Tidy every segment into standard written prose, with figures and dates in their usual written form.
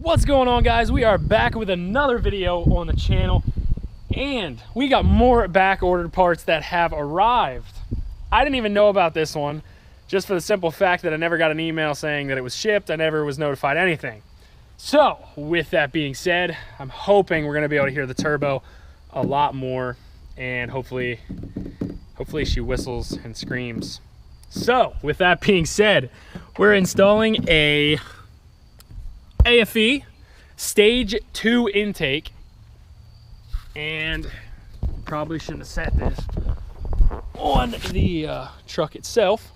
What's going on, guys? We are back with another video on the channel, and we got more back ordered parts that have arrived. I didn't even know about this one, just for the simple fact that I never got an email saying that it was shipped. I never was notified anything. So with that being said, I'm hoping we're going to be able to hear the turbo a lot more, and hopefully she whistles and screams. So with that being said, we're installing a AFE stage 2 intake, and probably shouldn't have set this on the truck itself.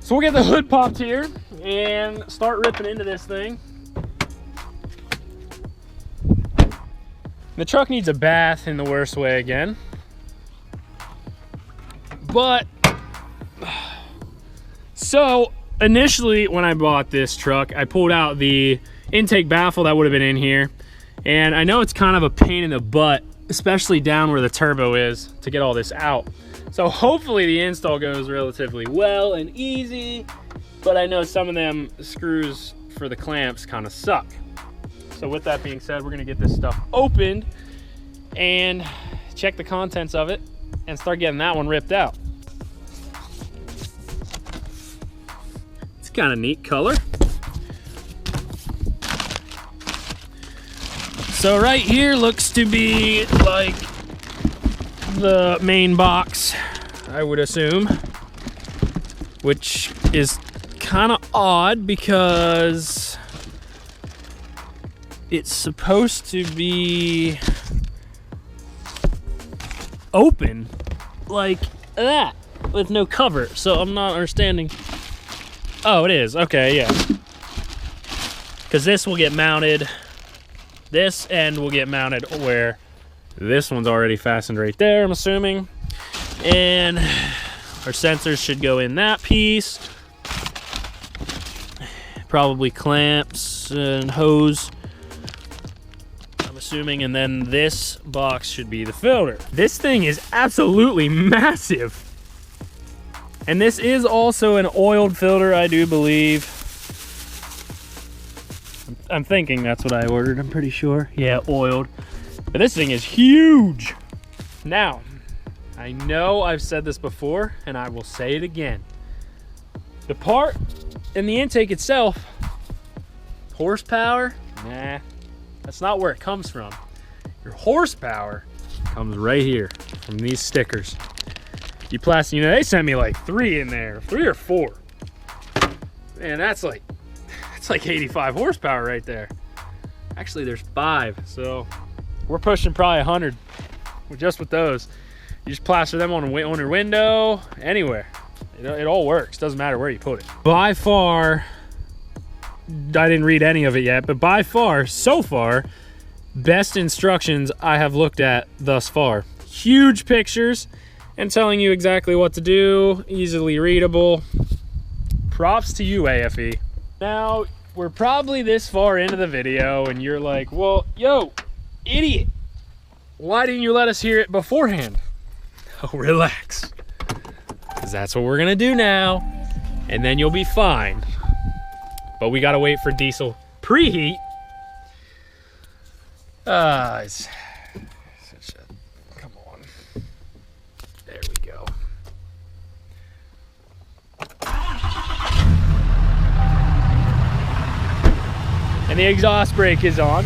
So we'll get the hood popped here and start ripping into this thing. The truck needs a bath in the worst way again. But, so initially when I bought this truck, I pulled out the intake baffle that would have been in here. And I know it's kind of a pain in the butt, especially down where the turbo is, to get all this out. So hopefully the install goes relatively well and easy, but I know some of them screws for the clamps kind of suck. So with that being said, we're gonna get this stuff opened and check the contents of it and start getting that one ripped out. It's kind of neat color. So right here looks to be like the main box, I would assume, which is kind of odd because it's supposed to be open like that with no cover, so I'm not understanding. Oh, it is. Okay, yeah, because this will get mounted, this end will get mounted where this one's already fastened right there, I'm assuming. And our sensors should go in that piece. Probably clamps and hose, I'm assuming. And then this box should be the filter. This thing is absolutely massive. And this is also an oiled filter, I do believe. I'm thinking that's what I ordered, I'm pretty sure. Yeah, oiled. But this thing is huge. Now, I know I've said this before, and I will say it again. The part in the intake itself, horsepower, nah, that's not where it comes from. Your horsepower comes right here from these stickers. You they sent me like 3 in there, 3 or 4. Man, that's like 85 horsepower right there. Actually, there's 5, so we're pushing probably 100 just with those. You just plaster them on your window, anywhere. It all works, doesn't matter where you put it. By far, I didn't read any of it yet, but by far, so far, best instructions I have looked at thus far. Huge pictures and telling you exactly what to do, easily readable. Props to you, AFE. Now, we're probably this far into the video and you're like, well, yo, idiot, why didn't you let us hear it beforehand? Oh, relax, because that's what we're gonna do now, and then you'll be fine. But we gotta wait for diesel preheat. It's such a, come on. There we go. And the exhaust brake is on.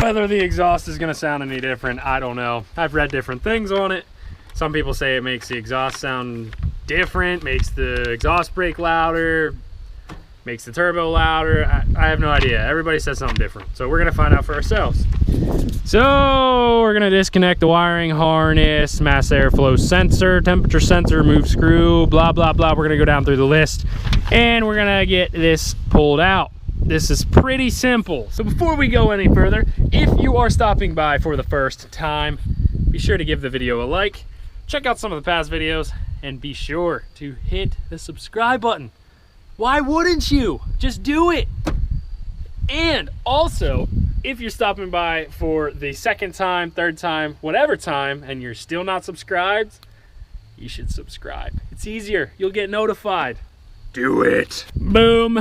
Whether the exhaust is going to sound any different, I don't know. I've read different things on it. Some people say it makes the exhaust sound different, makes the exhaust brake louder, makes the turbo louder. I have no idea. Everybody says something different. So we're gonna find out for ourselves. So we're gonna disconnect the wiring harness, mass airflow sensor, temperature sensor, move screw, blah, blah, blah. We're gonna go down through the list and we're gonna get this pulled out. This is pretty simple. So before we go any further, if you are stopping by for the first time, be sure to give the video a like, check out some of the past videos, and be sure to hit the subscribe button. Why wouldn't you? Just do it. And also, if you're stopping by for the second time, third time, whatever time, and you're still not subscribed, you should subscribe. It's easier. You'll get notified. Do it. Boom.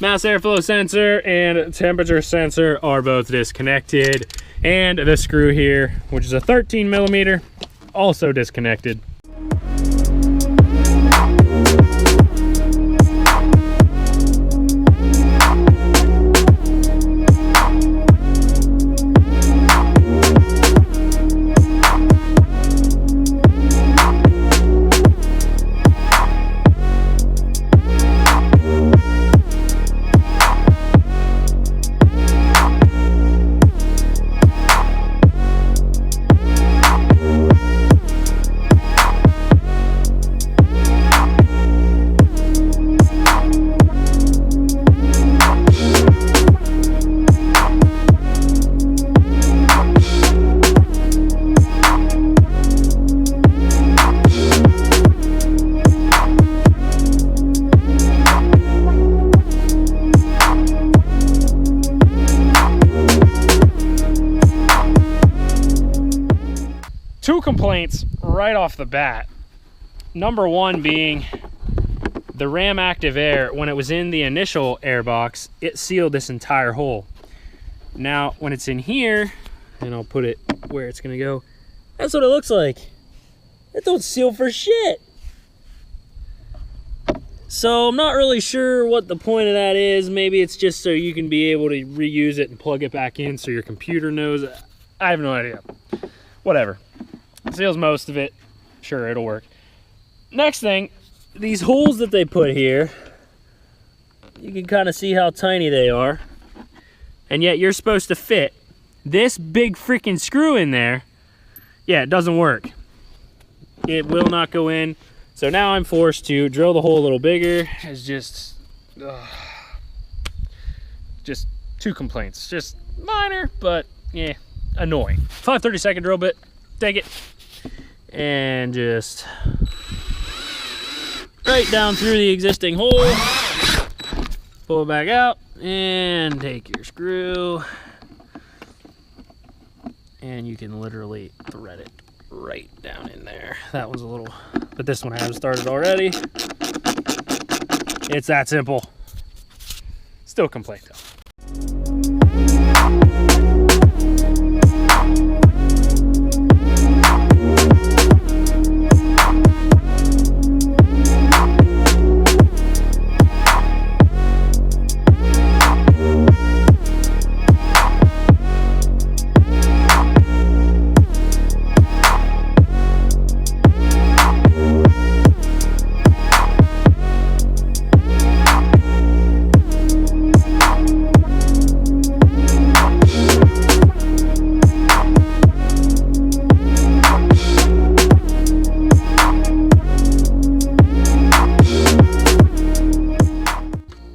Mass airflow sensor and temperature sensor are both disconnected. And the screw here, which is a 13 millimeter, also disconnected. Two complaints right off the bat. Number one being the Ram Active Air, when it was in the initial air box, it sealed this entire hole. Now, when it's in here, and I'll put it where it's gonna go, that's what it looks like. It don't seal for shit. So I'm not really sure what the point of that is. Maybe it's just so you can be able to reuse it and plug it back in so your computer knows. I have no idea. Whatever. Seals most of it. Sure, it'll work. Next thing, these holes that they put here, you can kind of see how tiny they are. And yet you're supposed to fit this big freaking screw in there. Yeah, it doesn't work. It will not go in. So now I'm forced to drill the hole a little bigger. It's just two complaints. Just minor, but yeah, annoying. 5/32 drill bit. Take it and just right down through the existing hole, pull it back out, and take your screw, and you can literally thread it right down in there. That was a little, but this one I have started already. It's that simple. Still complaint though.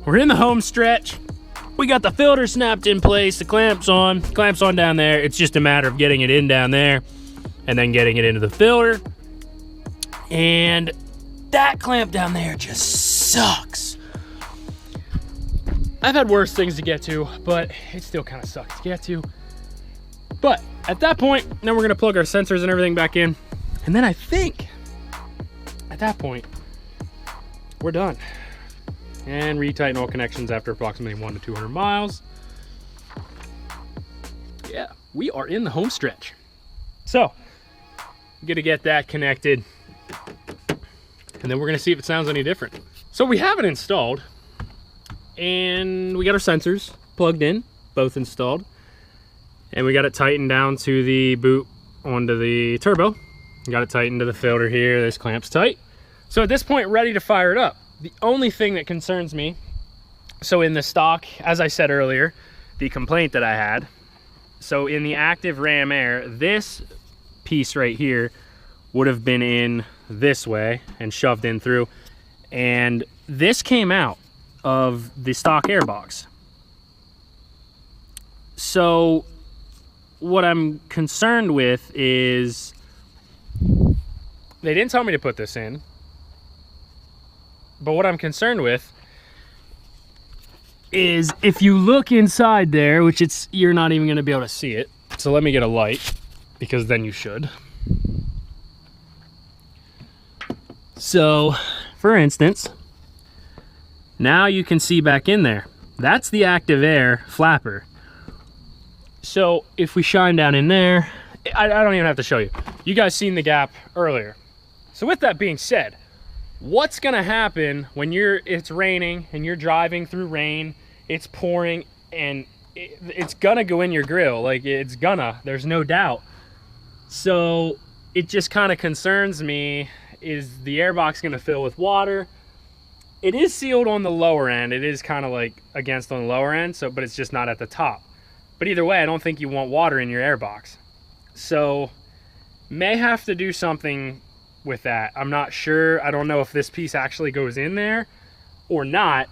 We're in the home stretch. We got the filter snapped in place, the clamps on down there. It's just a matter of getting it in down there and then getting it into the filter. And that clamp down there just sucks. I've had worse things to get to, but it still kind of sucks to get to. But at that point, then we're gonna plug our sensors and everything back in. And then I think at that point, we're done. And retighten all connections after approximately 1 to 200 miles. Yeah, we are in the home stretch. So, I'm gonna get that connected, and then we're gonna see if it sounds any different. So we have it installed, and we got our sensors plugged in, both installed, and we got it tightened down to the boot onto the turbo. Got it tightened to the filter here. This clamp's tight. So at this point, ready to fire it up. The only thing that concerns me, so in the stock, as I said earlier, the complaint that I had, so in the active ram air, this piece right here would have been in this way and shoved in through, and this came out of the stock air box. So what I'm concerned with is, they didn't tell me to put this in, but what I'm concerned with is if you look inside there, which you're not even gonna be able to see it. So let me get a light, because then you should. So for instance, now you can see back in there. That's the active air flapper. So if we shine down in there, I don't even have to show you. You guys seen the gap earlier. So with that being said, what's gonna happen when it's raining and you're driving through rain, it's pouring, and it's gonna go in your grill. Like, there's no doubt. So it just kind of concerns me, is the airbox gonna fill with water? It is sealed on the lower end. It is kind of like against on the lower end, but it's just not at the top. But either way, I don't think you want water in your airbox. So may have to do something with that. I'm not sure. I don't know if this piece actually goes in there or not.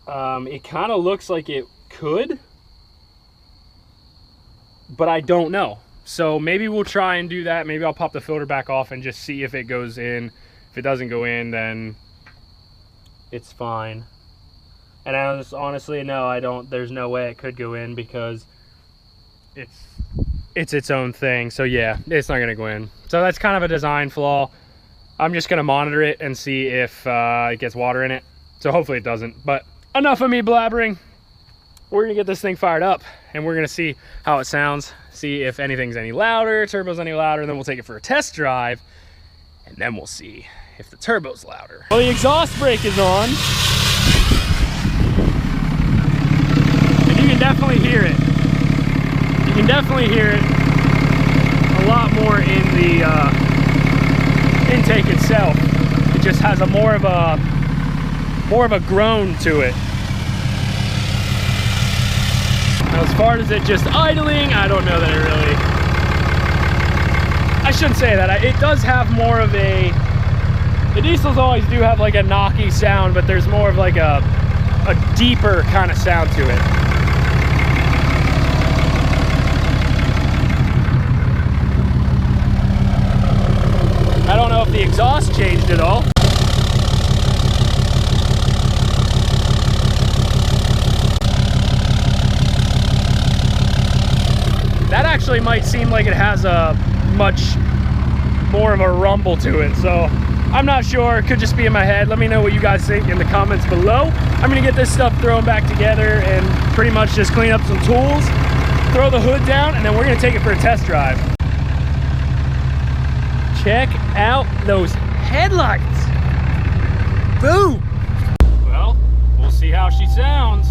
It kind of looks like it could, but I don't know. So maybe we'll try and do that. Maybe I'll pop the filter back off and just see if it goes in. If it doesn't go in, then it's fine. And I just honestly, no, there's no way it could go in, because it's its own thing. So yeah, it's not gonna go in. So that's kind of a design flaw. I'm just gonna monitor it and see if it gets water in it. So hopefully it doesn't, but enough of me blabbering. We're gonna get this thing fired up and we're gonna see how it sounds, see if anything's any louder, turbo's any louder, and then we'll take it for a test drive, and then we'll see if the turbo's louder. Well, the exhaust brake is on, and you can definitely hear it. You can definitely hear it a lot more in the intake itself. It just has more of a groan to it. Now, as far as it just idling, I don't know that it really, I shouldn't say that. It does have more of the diesels always do have like a knocky sound, but there's more of like a deeper kind of sound to it. I don't know if the exhaust changed at all. That actually might seem like it has a much more of a rumble to it, so I'm not sure. It could just be in my head. Let me know what you guys think in the comments below. I'm gonna get this stuff thrown back together and pretty much just clean up some tools, throw the hood down, and then we're gonna take it for a test drive. Check out those headlights. Boom. Well, we'll see how she sounds.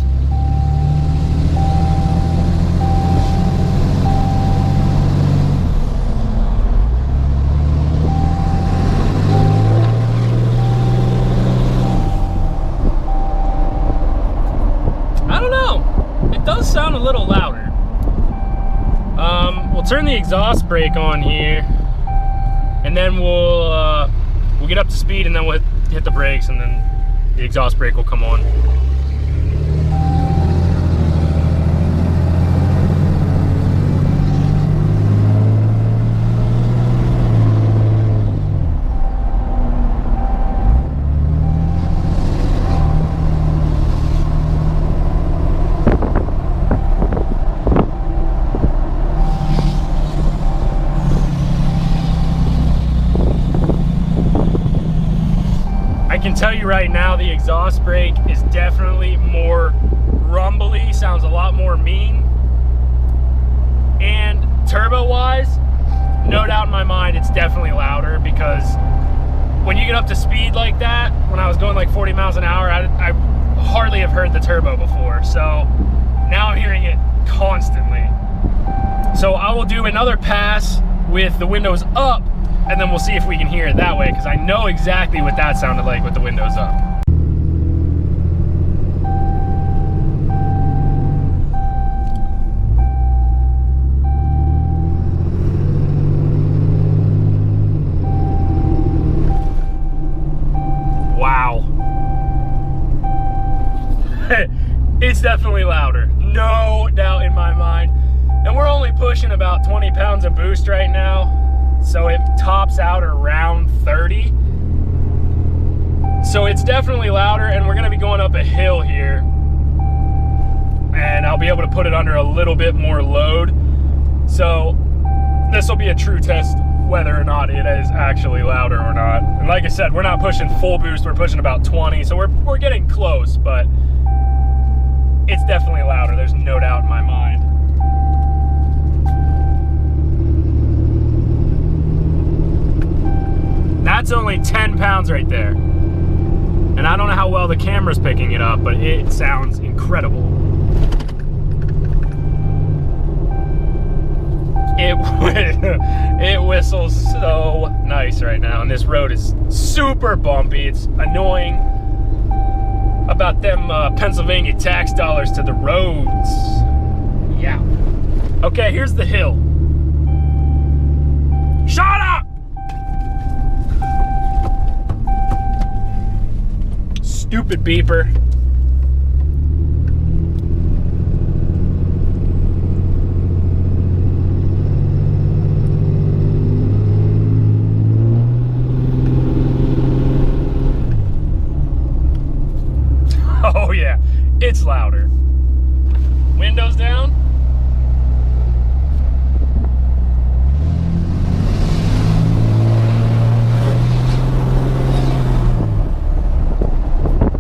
Sound a little louder. We'll turn the exhaust brake on here, and then we'll get up to speed, and then we'll hit the brakes, and then the exhaust brake will come on. I can tell you right now, the exhaust brake is definitely more rumbly, sounds a lot more mean. And turbo wise, no doubt in my mind, it's definitely louder, because when you get up to speed like that, when I was going like 40 miles an hour, I hardly have heard the turbo before. So now I'm hearing it constantly. So I will do another pass with the windows up, and then we'll see if we can hear it that way, because I know exactly what that sounded like with the windows up. Wow. It's definitely louder, no doubt in my mind. And we're only pushing about 20 pounds of boost right now, so it tops out around 30. So it's definitely louder, and we're gonna be going up a hill here, and I'll be able to put it under a little bit more load. So this will be a true test whether or not it is actually louder or not. And like I said, we're not pushing full boost, we're pushing about 20, so we're getting close, but it's definitely louder, there's no doubt in my mind. That's only 10 pounds right there. And I don't know how well the camera's picking it up, but it sounds incredible. It whistles so nice right now, and this road is super bumpy. It's annoying about them Pennsylvania tax dollars to the roads. Yeah. Okay, here's the hill. Shut up! Stupid beeper. Oh yeah, it's louder. Windows down.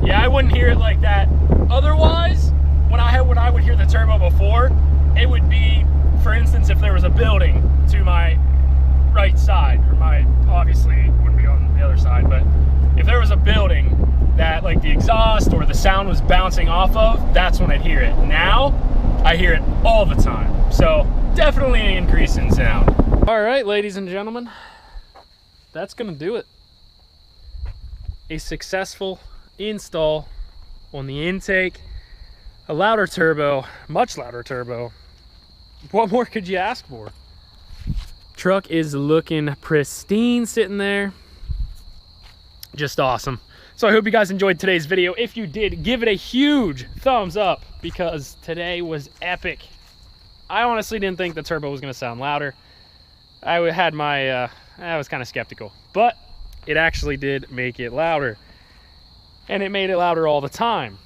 Yeah, I wouldn't hear it like that. Otherwise, when I would hear the turbo before, it would be, for instance, if there was a building to my right side, or obviously it wouldn't be on the other side, but if there was a building that like the exhaust or the sound was bouncing off of, that's when I'd hear it. Now, I hear it all the time. So definitely an increase in sound. All right, ladies and gentlemen, that's gonna do it. A successful install on the intake, a louder turbo, much louder turbo. What more could you ask for? Truck is looking pristine sitting there. Just awesome. So I hope you guys enjoyed today's video. If you did, give it a huge thumbs up, because today was epic. I honestly didn't think the turbo was gonna sound louder. I was kind of skeptical, but it actually did make it louder. And it made it louder all the time.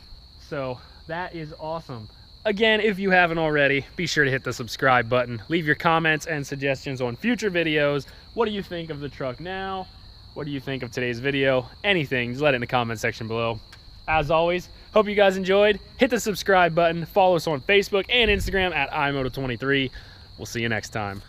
So that is awesome. Again, if you haven't already, be sure to hit the subscribe button. Leave your comments and suggestions on future videos. What do you think of the truck now? What do you think of today's video? Anything, just let it in the comment section below. As always, hope you guys enjoyed. Hit the subscribe button. Follow us on Facebook and Instagram at iMoto23. We'll see you next time.